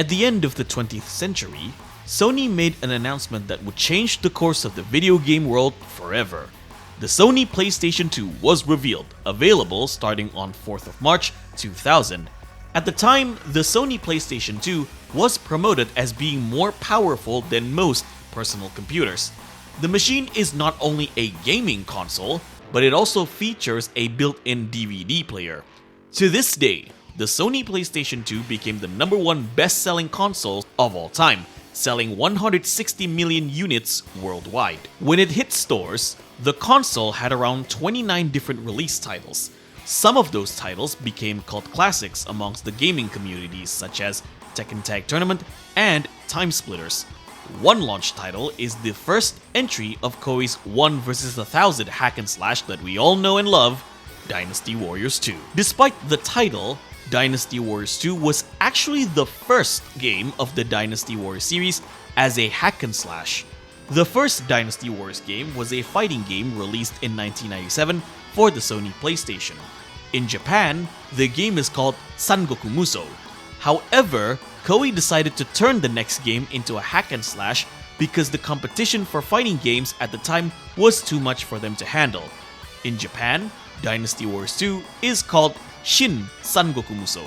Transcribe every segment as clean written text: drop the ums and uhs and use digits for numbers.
At the end of the 20th century, Sony made an announcement that would change the course of the video game world forever. The Sony PlayStation 2 was revealed, available starting on 4th of March 2000. At the time, the Sony PlayStation 2 was promoted as being more powerful than most personal computers. The machine is not only a gaming console, but it also features a built-in DVD player. To this day, the Sony PlayStation 2 became the #1 best-selling console of all time, selling 160 million units worldwide. When it hit stores, the console had around 29 different release titles. Some of those titles became cult classics amongst the gaming communities, such as Tekken Tag Tournament and Time Splitters. One launch title is the first entry of Koei's 1 vs 1000 hack and slash that we all know and love, Dynasty Warriors 2. Despite the title, Dynasty Warriors 2 was actually the first game of the Dynasty Warriors series as a hack and slash. The first Dynasty Warriors game was a fighting game released in 1997 for the Sony PlayStation. In Japan, the game is called Sangoku Musou. However, Koei decided to turn the next game into a hack and slash because the competition for fighting games at the time was too much for them to handle. In Japan, Dynasty Warriors 2 is called Shin Sangoku Musou.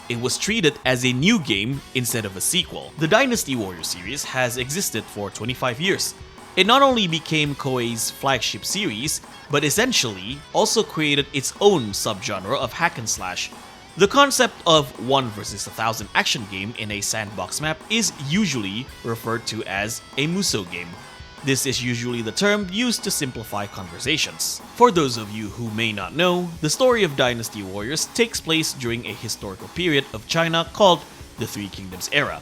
It was treated as a new game instead of a sequel. The Dynasty Warriors series has existed for 25 years. It not only became Koei's flagship series, but essentially also created its own subgenre of hack and slash. The concept of 1 vs 1000 action game in a sandbox map is usually referred to as a Musou game. This is usually the term used to simplify conversations. For those of you who may not know, the story of Dynasty Warriors takes place during a historical period of China called the Three Kingdoms era.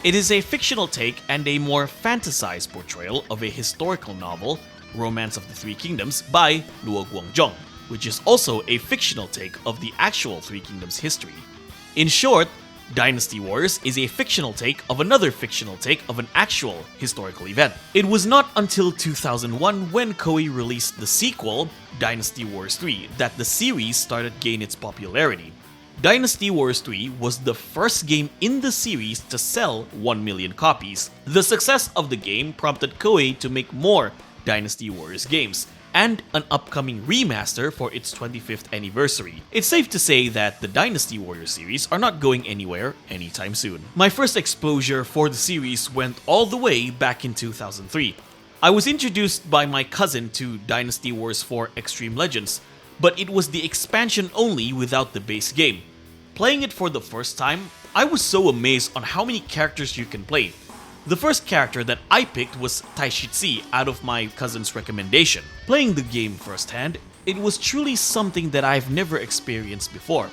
It is a fictional take and a more fantasized portrayal of a historical novel, Romance of the Three Kingdoms by Luo Guangzhong, which is also a fictional take of the actual Three Kingdoms history. In short, Dynasty Warriors is a fictional take of another fictional take of an actual historical event. It was not until 2001 when Koei released the sequel, Dynasty Warriors 3, that the series started gain its popularity. Dynasty Warriors 3 was the first game in the series to sell 1 million copies. The success of the game prompted Koei to make more Dynasty Warriors games, and an upcoming remaster for its 25th anniversary. It's safe to say that the Dynasty Warriors series are not going anywhere anytime soon. My first exposure for the series went all the way back in 2003. I was introduced by my cousin to Dynasty Warriors 4 Xtreme Legends, but it was the expansion only without the base game. Playing it for the first time, I was so amazed on how many characters you can play. The first character that I picked was Taishitsi out of my cousin's recommendation. Playing the game firsthand, it was truly something that I've never experienced before.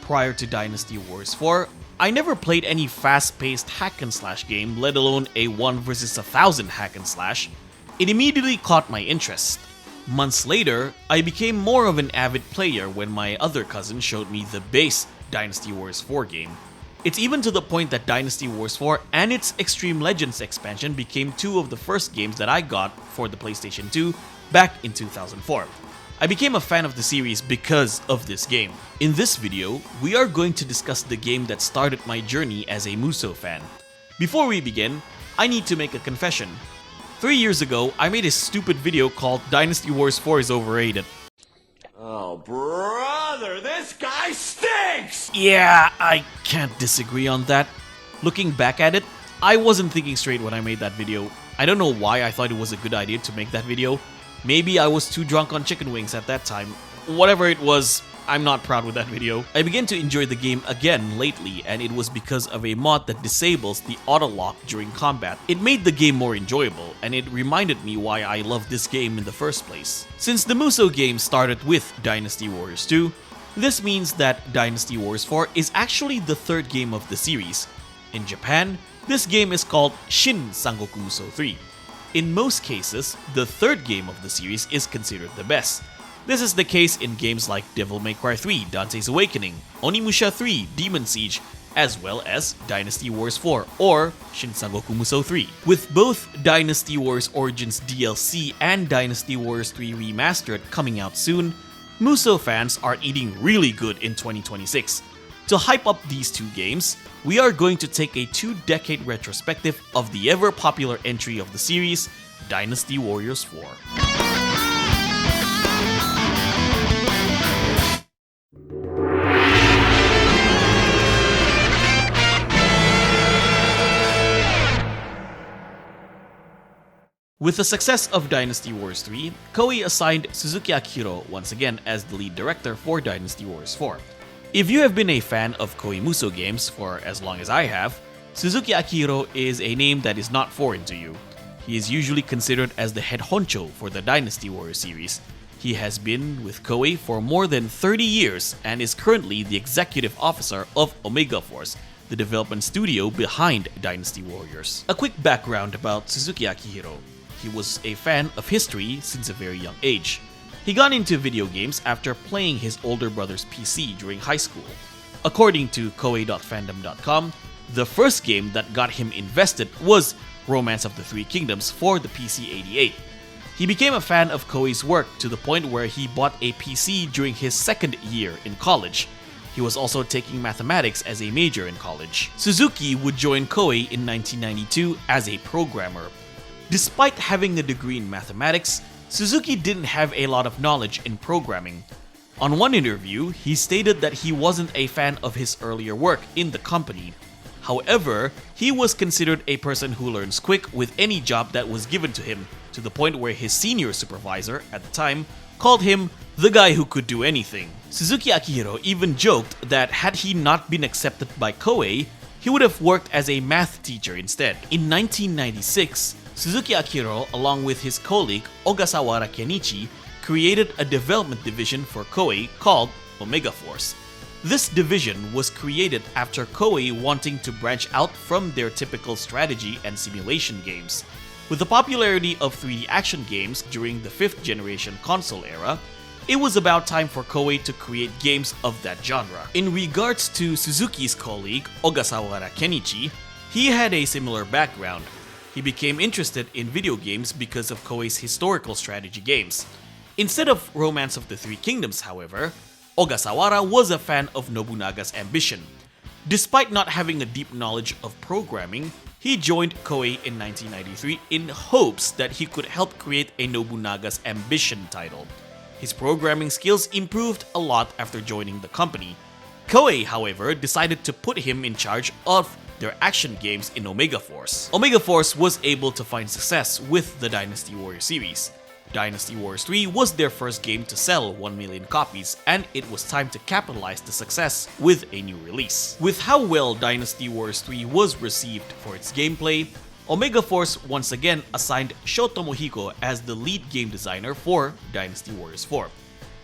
Prior to Dynasty Warriors 4, I never played any fast-paced hack and slash game, let alone a 1 vs 1000 hack and slash. It immediately caught my interest. Months later, I became more of an avid player when my other cousin showed me the base Dynasty Warriors 4 game. It's even to the point that Dynasty Warriors 4 and its Xtreme Legends expansion became two of the first games that I got for the PlayStation 2 back in 2004. I became a fan of the series because of this game. In this video, we are going to discuss the game that started my journey as a Musou fan. Before we begin, I need to make a confession. 3 years ago, I made a stupid video called Dynasty Warriors 4 is overrated. Oh, brother, this guy stinks! Yeah, I can't disagree on that. Looking back at it, I wasn't thinking straight when I made that video. I don't know why I thought it was a good idea to make that video. Maybe I was too drunk on chicken wings at that time. Whatever it was, I'm not proud with that video. I began to enjoy the game again lately, and it was because of a mod that disables the auto-lock during combat. It made the game more enjoyable, and it reminded me why I loved this game in the first place. Since the Musou game started with Dynasty Warriors 2, this means that Dynasty Warriors 4 is actually the third game of the series. In Japan, this game is called Shin Sangoku Musou 3. In most cases, the third game of the series is considered the best. This is the case in games like Devil May Cry 3 Dante's Awakening, Onimusha 3 Demon Siege, as well as Dynasty Warriors 4 or Shin Sangoku Musou 3. With both Dynasty Warriors Origins DLC and Dynasty Warriors 3 Remastered coming out soon, Musou fans are eating really good in 2026. To hype up these two games, we are going to take a 2-decade retrospective of the ever-popular entry of the series, Dynasty Warriors 4. With the success of Dynasty Warriors 3, Koei assigned Suzuki Akihiro once again as the lead director for Dynasty Warriors 4. If you have been a fan of Koei Muso games for as long as I have, Suzuki Akihiro is a name that is not foreign to you. He is usually considered as the head honcho for the Dynasty Warriors series. He has been with Koei for more than 30 years and is currently the executive officer of Omega Force, the development studio behind Dynasty Warriors. A quick background about Suzuki Akihiro. He was a fan of history since a very young age. He got into video games after playing his older brother's PC during high school. According to Koei.fandom.com, the first game that got him invested was Romance of the Three Kingdoms for the PC-88. He became a fan of Koei's work to the point where he bought a PC during his second year in college. He was also taking mathematics as a major in college. Suzuki would join Koei in 1992 as a programmer. Despite having a degree in mathematics, Suzuki didn't have a lot of knowledge in programming. On one interview, he stated that he wasn't a fan of his earlier work in the company. However, he was considered a person who learns quick with any job that was given to him, to the point where his senior supervisor at the time called him the guy who could do anything. Suzuki Akihiro even joked that had he not been accepted by Koei, he would have worked as a math teacher instead. In 1996, Suzuki Akihiro, along with his colleague Ogasawara Kenichi, created a development division for Koei called Omega Force. This division was created after Koei wanting to branch out from their typical strategy and simulation games. With the popularity of 3D action games during the 5th generation console era, it was about time for Koei to create games of that genre. In regards to Suzuki's colleague Ogasawara Kenichi, he had a similar background. He became interested in video games because of Koei's historical strategy games. Instead of Romance of the Three Kingdoms, however, Ogasawara was a fan of Nobunaga's Ambition. Despite not having a deep knowledge of programming, he joined Koei in 1993 in hopes that he could help create a Nobunaga's Ambition title. His programming skills improved a lot after joining the company. Koei, however, decided to put him in charge of their action games in Omega Force. Omega Force was able to find success with the Dynasty Warriors series. Dynasty Warriors 3 was their first game to sell 1 million copies, and it was time to capitalize the success with a new release. With how well Dynasty Warriors 3 was received for its gameplay, Omega Force once again assigned Sho Tomohiko as the lead game designer for Dynasty Warriors 4.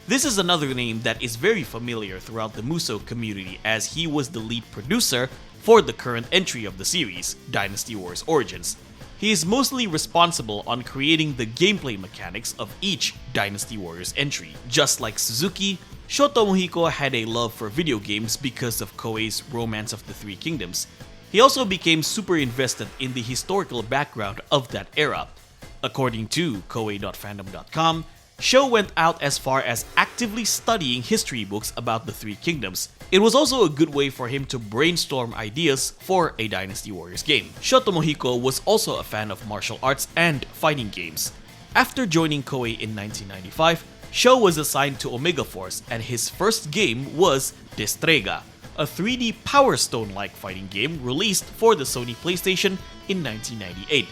This is another name that is very familiar throughout the Muso community, as he was the lead producer for the current entry of the series, Dynasty Warriors Origins. He is mostly responsible on creating the gameplay mechanics of each Dynasty Warriors entry. Just like Suzuki, Sho Tomohiko had a love for video games because of Koei's Romance of the Three Kingdoms. He also became super invested in the historical background of that era. According to Koei.fandom.com, Sho went out as far as actively studying history books about the Three Kingdoms. It was also a good way for him to brainstorm ideas for a Dynasty Warriors game. Sho Tomohiko was also a fan of martial arts and fighting games. After joining Koei in 1995, Sho was assigned to Omega Force, and his first game was Destrega, a 3D Power Stone-like fighting game released for the Sony PlayStation in 1998.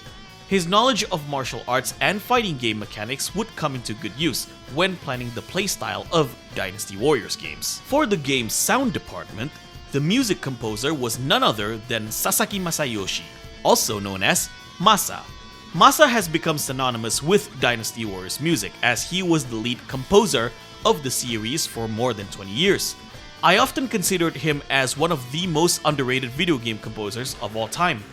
His knowledge of martial arts and fighting game mechanics would come into good use when planning the playstyle of Dynasty Warriors games. For the game's sound department, the music composer was none other than Sasaki Masayoshi, also known as Masa. Masa has become synonymous with Dynasty Warriors music, as he was the lead composer of the series for more than 20 years. I often considered him as one of the most underrated video game composers of all time.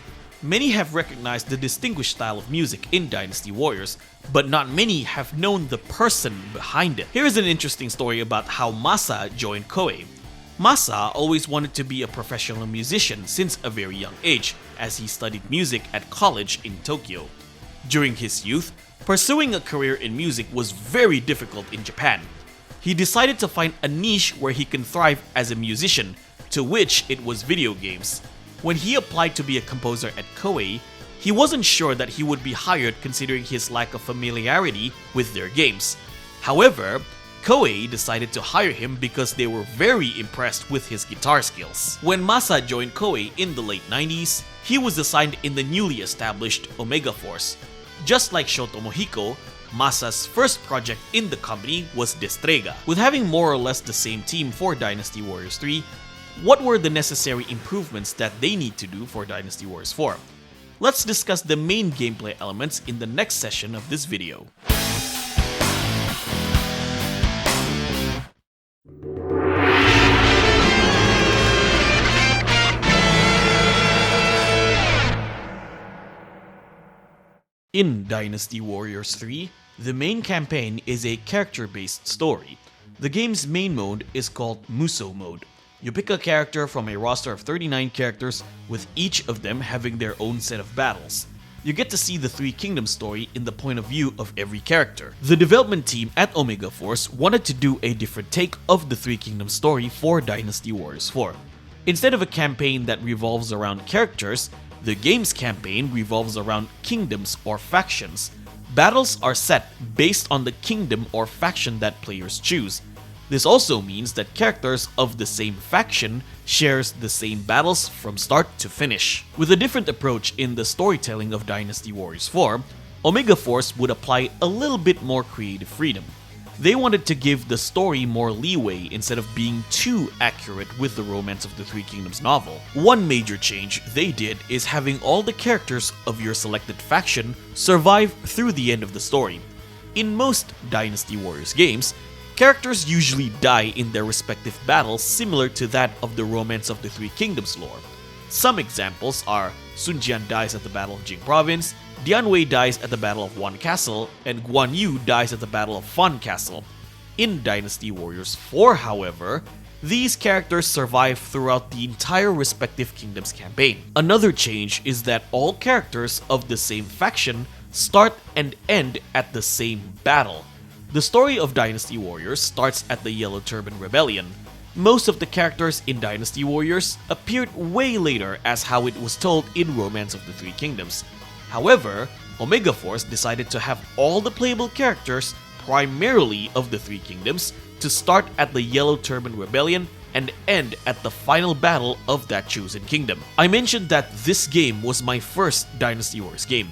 Many have recognized the distinguished style of music in Dynasty Warriors, but not many have known the person behind it. Here is an interesting story about how Masa joined Koei. Masa always wanted to be a professional musician since a very young age, as he studied music at college in Tokyo. During his youth, pursuing a career in music was very difficult in Japan. He decided to find a niche where he can thrive as a musician, to which it was video games. When he applied to be a composer at Koei, he wasn't sure that he would be hired considering his lack of familiarity with their games. However, Koei decided to hire him because they were very impressed with his guitar skills. When Masa joined Koei in the late 90s, he was assigned in the newly established Omega Force. Just like Sho Tomohiko, Masa's first project in the company was Destrega. With having more or less the same team for Dynasty Warriors 3, what were the necessary improvements that they need to do for Dynasty Warriors 4? Let's discuss the main gameplay elements in the next session of this video. In Dynasty Warriors 3, the main campaign is a character-based story. The game's main mode is called Muso Mode. You pick a character from a roster of 39 characters, with each of them having their own set of battles. You get to see the Three Kingdoms story in the point of view of every character. The development team at Omega Force wanted to do a different take of the Three Kingdoms story for Dynasty Warriors 4. Instead of a campaign that revolves around characters, the game's campaign revolves around kingdoms or factions. Battles are set based on the kingdom or faction that players choose. This also means that characters of the same faction shares the same battles from start to finish. With a different approach in the storytelling of Dynasty Warriors 4, Omega Force would apply a little bit more creative freedom. They wanted to give the story more leeway instead of being too accurate with the Romance of the Three Kingdoms novel. One major change they did is having all the characters of your selected faction survive through the end of the story. In most Dynasty Warriors games, characters usually die in their respective battles similar to that of the Romance of the Three Kingdoms lore. Some examples are Sun Jian dies at the Battle of Jing Province, Dian Wei dies at the Battle of Wan Castle, and Guan Yu dies at the Battle of Fan Castle. In Dynasty Warriors 4, however, these characters survive throughout the entire respective kingdoms campaign. Another change is that all characters of the same faction start and end at the same battle. The story of Dynasty Warriors starts at the Yellow Turban Rebellion. Most of the characters in Dynasty Warriors appeared way later as how it was told in Romance of the Three Kingdoms. However, Omega Force decided to have all the playable characters, primarily of the Three Kingdoms, to start at the Yellow Turban Rebellion and end at the final battle of that chosen kingdom. I mentioned that this game was my first Dynasty Warriors game.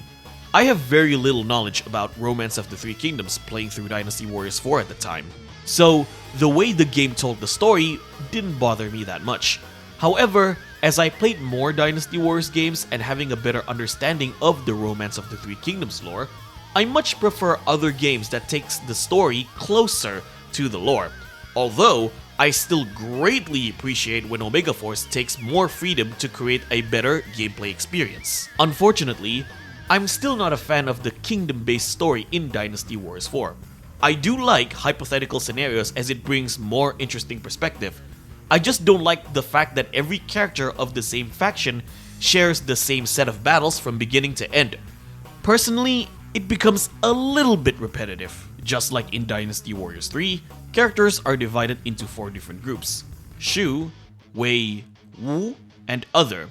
I have very little knowledge about Romance of the Three Kingdoms playing through Dynasty Warriors 4 at the time, so the way the game told the story didn't bother me that much. However, as I played more Dynasty Warriors games and having a better understanding of the Romance of the Three Kingdoms lore, I much prefer other games that takes the story closer to the lore. Although, I still greatly appreciate when Omega Force takes more freedom to create a better gameplay experience. Unfortunately, I'm still not a fan of the kingdom-based story in Dynasty Warriors 4. I do like hypothetical scenarios as it brings more interesting perspective. I just don't like the fact that every character of the same faction shares the same set of battles from beginning to end. Personally, it becomes a little bit repetitive. Just like in Dynasty Warriors 3, characters are divided into 4 different groups: Shu, Wei, Wu, and Other.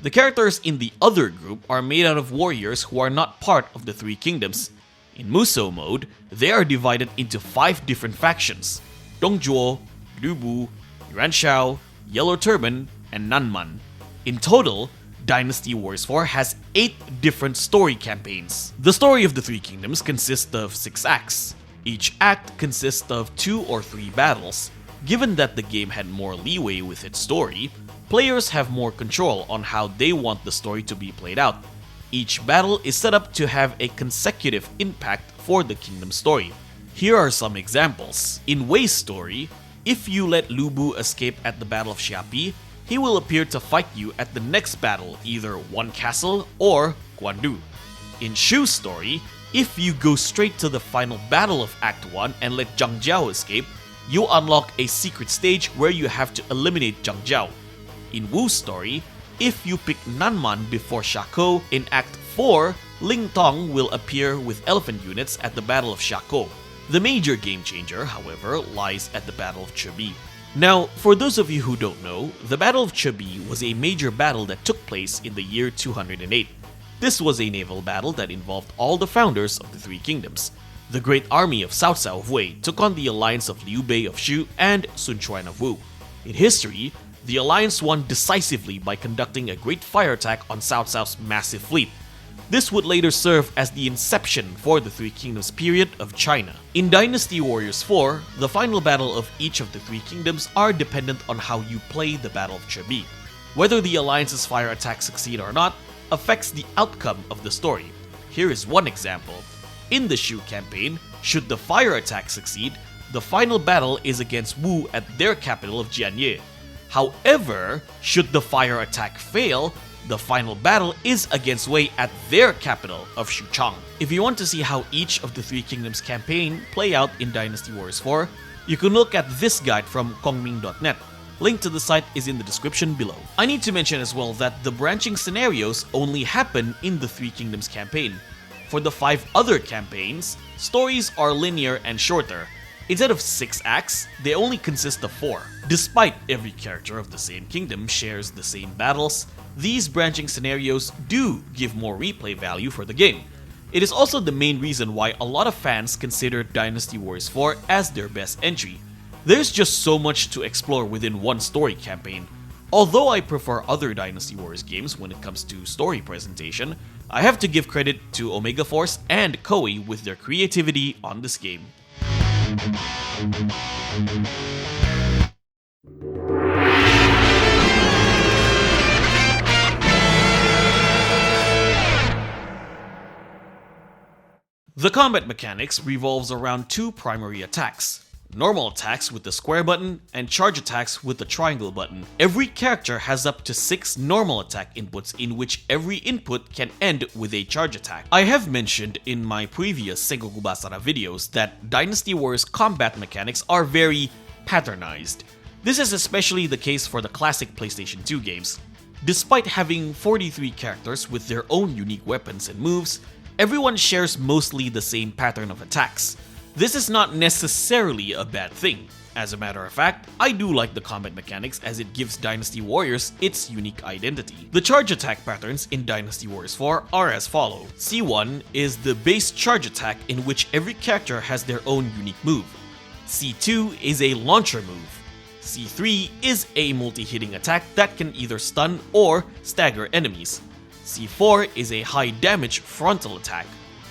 The characters in the Other group are made out of warriors who are not part of the Three Kingdoms. In Muso mode, they are divided into 5 different factions: Dongzhuo, Lubu, Yuanshao, Yellow Turban, and Nanman. In total, Dynasty Warriors 4 has 8 different story campaigns. The story of the Three Kingdoms consists of 6 acts. Each act consists of 2 or 3 battles. Given that the game had more leeway with its story, players have more control on how they want the story to be played out. Each battle is set up to have a consecutive impact for the kingdom story. Here are some examples. In Wei's story, if you let Lubu escape at the Battle of Xiapi, he will appear to fight you at the next battle, either Wan Castle or Guandu. In Shu's story, if you go straight to the final battle of Act 1 and let Zhang Jiao escape, you unlock a secret stage where you have to eliminate Zhang Jiao. In Wu's story, if you pick Nanman before Shako, in Act 4, Ling Tong will appear with elephant units at the Battle of Shako. The major game changer, however, lies at the Battle of Chebi. Now, for those of you who don't know, the Battle of Chabi was a major battle that took place in the year 208. This was a naval battle that involved all the founders of the Three Kingdoms. The great army of Cao Cao of Wei took on the alliance of Liu Bei of Shu and Sun Quan of Wu. In history, the alliance won decisively by conducting a great fire attack on Cao Cao's massive fleet. This would later serve as the inception for the Three Kingdoms period of China. In Dynasty Warriors 4, the final battle of each of the Three Kingdoms are dependent on how you play the Battle of Chabi. Whether the alliance's fire attacks succeed or not affects the outcome of the story. Here is one example. In the Shu campaign, should the fire attack succeed, the final battle is against Wu at their capital of Jianye. However, should the fire attack fail, the final battle is against Wei at their capital of Xuchang. If you want to see how each of the Three Kingdoms campaign play out in Dynasty Warriors 4, you can look at this guide from kongming.net. Link to the site is in the description below. I need to mention as well that the branching scenarios only happen in the Three Kingdoms campaign. For the 5 other campaigns, stories are linear and shorter. Instead of 6 acts, they only consist of 4. Despite every character of the same kingdom shares the same battles, these branching scenarios do give more replay value for the game. It is also the main reason why a lot of fans consider Dynasty Warriors 4 as their best entry. There's just so much to explore within one story campaign. Although I prefer other Dynasty Warriors games when it comes to story presentation, I have to give credit to Omega Force and Koei with their creativity on this game. The combat mechanics revolves around 2 primary attacks. Normal attacks with the square button and charge attacks with the triangle button. Every character has up to 6 normal attack inputs in which every input can end with a charge attack. I have mentioned in my previous Sengoku Basara videos that Dynasty Warriors combat mechanics are very patternized. This is especially the case for the classic PlayStation 2 games. Despite having 43 characters with their own unique weapons and moves, everyone shares mostly the same pattern of attacks. This is not necessarily a bad thing. As a matter of fact, I do like the combat mechanics as it gives Dynasty Warriors its unique identity. The charge attack patterns in Dynasty Warriors 4 are as follow. C1 is the base charge attack in which every character has their own unique move. C2 is a launcher move. C3 is a multi-hitting attack that can either stun or stagger enemies. C4 is a high damage frontal attack.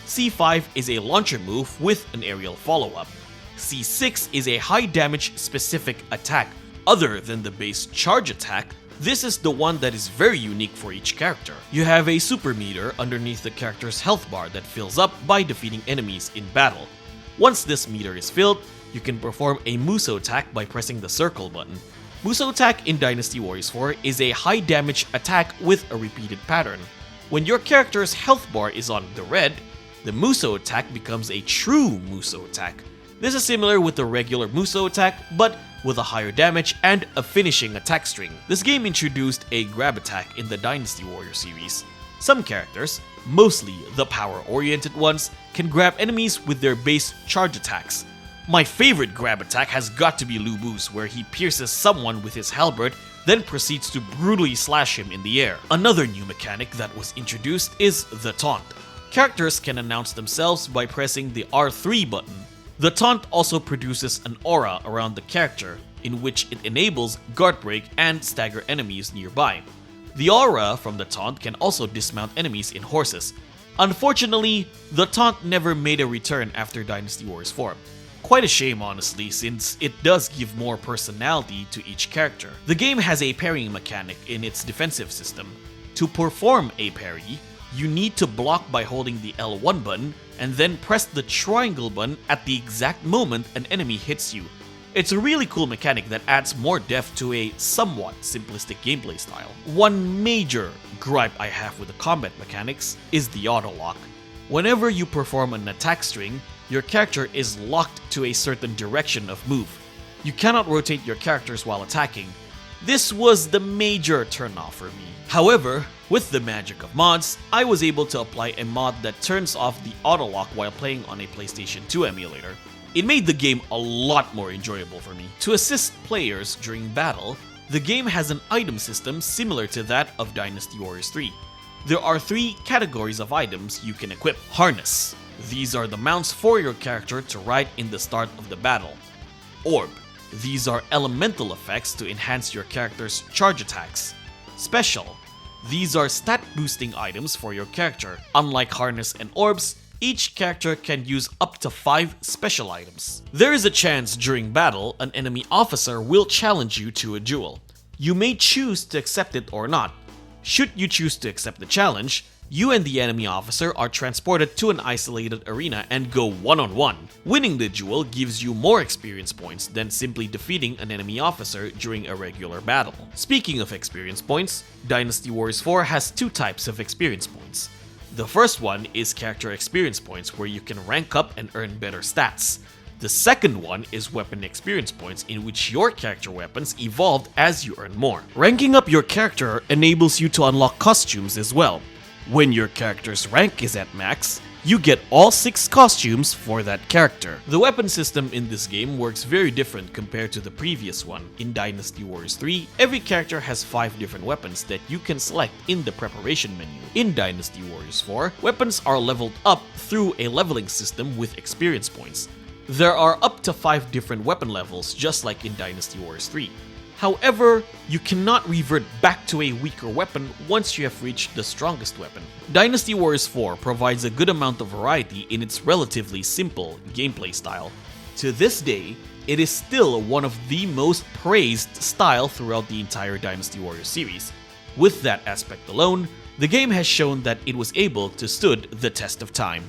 C5 is a launcher move with an aerial follow-up. C6 is a high damage specific attack. Other than the base charge attack, this is the one that is very unique for each character. You have a super meter underneath the character's health bar that fills up by defeating enemies in battle. Once this meter is filled, you can perform a Muso attack by pressing the circle button. Muso attack in Dynasty Warriors 4 is a high damage attack with a repeated pattern. When your character's health bar is on the red, the Muso attack becomes a true Muso attack. This is similar with the regular Muso attack, but with a higher damage and a finishing attack string. This game introduced a grab attack in the Dynasty Warrior series. Some characters, mostly the power-oriented ones, can grab enemies with their base charge attacks. My favorite grab attack has got to be Lu Bu's, where he pierces someone with his halberd, then proceeds to brutally slash him in the air. Another new mechanic that was introduced is the taunt. Characters can announce themselves by pressing the R3 button. The taunt also produces an aura around the character, in which it enables guard break and stagger enemies nearby. The aura from the taunt can also dismount enemies in horses. Unfortunately, the taunt never made a return after Dynasty Warriors 4. Quite a shame honestly, since it does give more personality to each character. The game has a parrying mechanic in its defensive system. To perform a parry, you need to block by holding the L1 button and then press the triangle button at the exact moment an enemy hits you. It's a really cool mechanic that adds more depth to a somewhat simplistic gameplay style. One major gripe I have with the combat mechanics is the auto lock. Whenever you perform an attack string, your character is locked to a certain direction of move. You cannot rotate your characters while attacking. This was the major turnoff for me. However, with the magic of mods, I was able to apply a mod that turns off the auto lock while playing on a PlayStation 2 emulator. It made the game a lot more enjoyable for me. To assist players during battle, the game has an item system similar to that of Dynasty Warriors 3. There are 3 categories of items you can equip. Harness. These are the mounts for your character to ride in the start of the battle. Orb. These are elemental effects to enhance your character's charge attacks. Special. These are stat boosting items for your character. Unlike harness and orbs, each character can use up to 5 special items. There is a chance during battle an enemy officer will challenge you to a duel. You may choose to accept it or not. Should you choose to accept the challenge, you and the enemy officer are transported to an isolated arena and go one-on-one. Winning the duel gives you more experience points than simply defeating an enemy officer during a regular battle. Speaking of experience points, Dynasty Warriors 4 has 2 types of experience points. The first one is character experience points, where you can rank up and earn better stats. The second one is weapon experience points, in which your character weapons evolve as you earn more. Ranking up your character enables you to unlock costumes as well. When your character's rank is at max, you get all 6 costumes for that character. The weapon system in this game works very different compared to the previous one. In Dynasty Warriors 3, every character has 5 different weapons that you can select in the preparation menu. In Dynasty Warriors 4, weapons are leveled up through a leveling system with experience points. There are up to 5 different weapon levels, just like in Dynasty Warriors 3. However, you cannot revert back to a weaker weapon once you have reached the strongest weapon. Dynasty Warriors 4 provides a good amount of variety in its relatively simple gameplay style. To this day, it is still one of the most praised style throughout the entire Dynasty Warriors series. With that aspect alone, the game has shown that it was able to stood the test of time.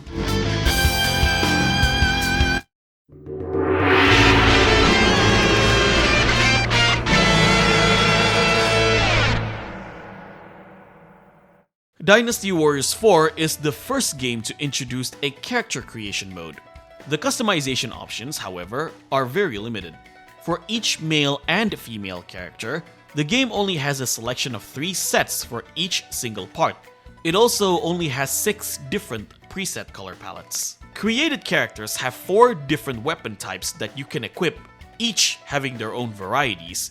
Dynasty Warriors 4 is the first game to introduce a character creation mode. The customization options, however, are very limited. For each male and female character, the game only has a selection of 3 sets for each single part. It also only has 6 different preset color palettes. Created characters have 4 different weapon types that you can equip, each having their own varieties.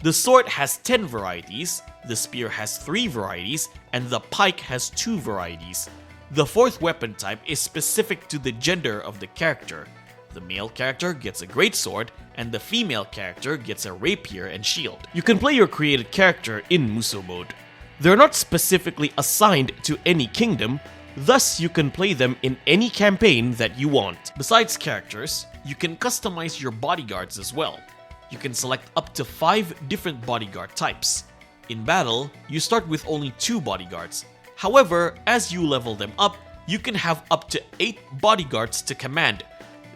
The sword has 10 varieties, the spear has 3 varieties, and the pike has 2 varieties. The 4th weapon type is specific to the gender of the character. The male character gets a greatsword, and the female character gets a rapier and shield. You can play your created character in Muso mode. They're not specifically assigned to any kingdom, thus you can play them in any campaign that you want. Besides characters, you can customize your bodyguards as well. You can select up to 5 different bodyguard types. In battle, you start with only 2 bodyguards. However, as you level them up, you can have up to 8 bodyguards to command.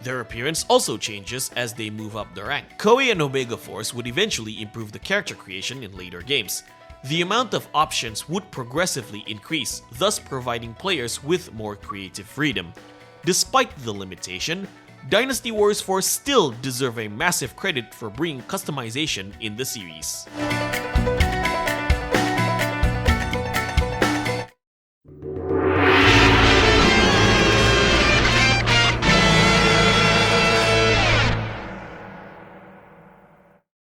Their appearance also changes as they move up the rank. Koei and Omega Force would eventually improve the character creation in later games. The amount of options would progressively increase, thus providing players with more creative freedom. Despite the limitation, Dynasty Warriors 4 still deserve a massive credit for bringing customization in the series.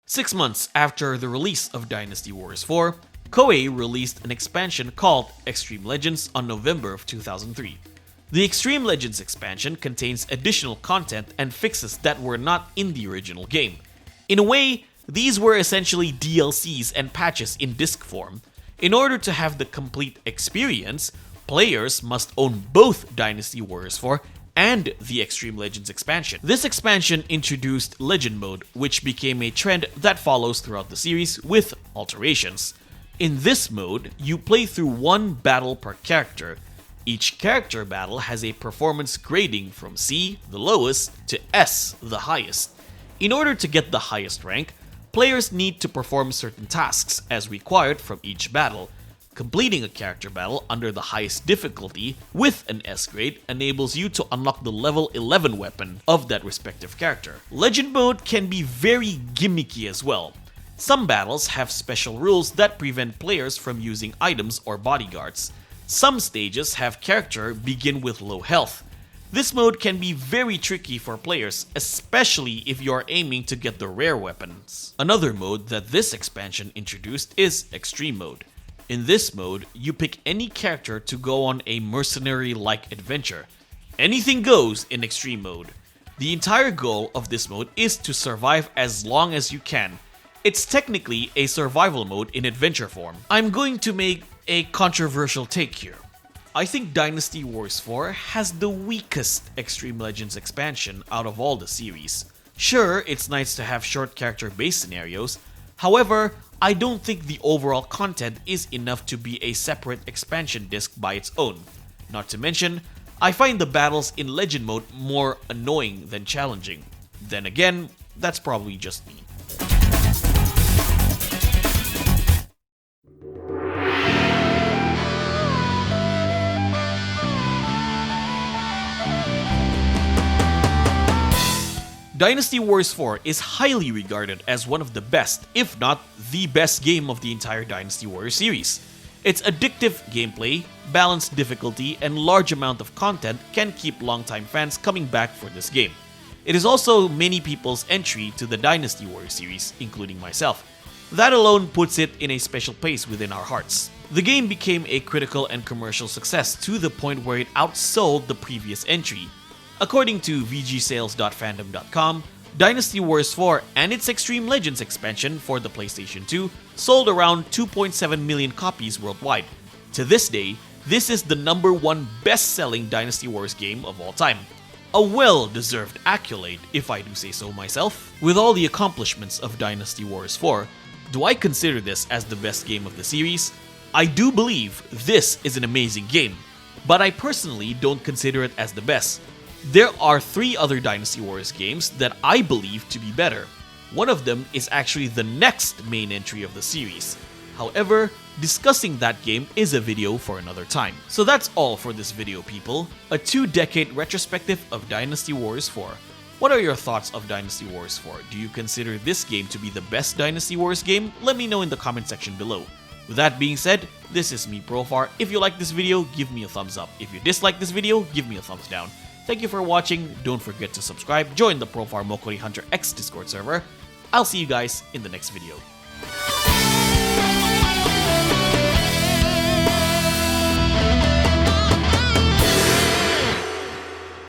Six months after the release of Dynasty Warriors 4, Koei released an expansion called Xtreme Legends on November of 2003. The Xtreme Legends expansion contains additional content and fixes that were not in the original game. In a way, these were essentially DLCs and patches in disc form. In order to have the complete experience, players must own both Dynasty Warriors 4 and the Xtreme Legends expansion. This expansion introduced Legend Mode, which became a trend that follows throughout the series with alterations. In this mode, you play through 1 battle per character. Each character battle has a performance grading from C, the lowest, to S, the highest. In order to get the highest rank, players need to perform certain tasks as required from each battle. Completing a character battle under the highest difficulty with an S grade enables you to unlock the level 11 weapon of that respective character. Legend mode can be very gimmicky as well. Some battles have special rules that prevent players from using items or bodyguards. Some stages have character begin with low health. This mode can be very tricky for players, especially if you are aiming to get the rare weapons. Another mode that this expansion introduced is Extreme Mode. In this mode, you pick any character to go on a mercenary-like adventure. Anything goes in Extreme Mode. The entire goal of this mode is to survive as long as you can. It's technically a survival mode in adventure form. I'm going to make a controversial take here. I think Dynasty Warriors 4 has the weakest Xtreme Legends expansion out of all the series. Sure, it's nice to have short character-based scenarios, however, I don't think the overall content is enough to be a separate expansion disc by its own. Not to mention, I find the battles in Legend mode more annoying than challenging. Then again, that's probably just me. Dynasty Warriors 4 is highly regarded as one of the best, if not the best game of the entire Dynasty Warriors series. Its addictive gameplay, balanced difficulty, and large amount of content can keep longtime fans coming back for this game. It is also many people's entry to the Dynasty Warriors series, including myself. That alone puts it in a special place within our hearts. The game became a critical and commercial success to the point where it outsold the previous entry. According to vgsales.fandom.com, Dynasty Warriors 4 and its Xtreme Legends expansion for the PlayStation 2 sold around 2.7 million copies worldwide. To this day, this is the #1 best-selling Dynasty Warriors game of all time. A well-deserved accolade, if I do say so myself. With all the accomplishments of Dynasty Warriors 4, do I consider this as the best game of the series? I do believe this is an amazing game, but I personally don't consider it as the best. There are 3 other Dynasty Warriors games that I believe to be better. One of them is actually the next main entry of the series. However, discussing that game is a video for another time. So that's all for this video, people. A 2-decade retrospective of Dynasty Warriors 4. What are your thoughts of Dynasty Warriors 4? Do you consider this game to be the best Dynasty Warriors game? Let me know in the comment section below. With that being said, this is me, Profar. If you like this video, give me a thumbs up. If you dislike this video, give me a thumbs down. Thank you for watching. Don't forget to subscribe, join the Profar Mokori Hunter X Discord server. I'll see you guys in the next video.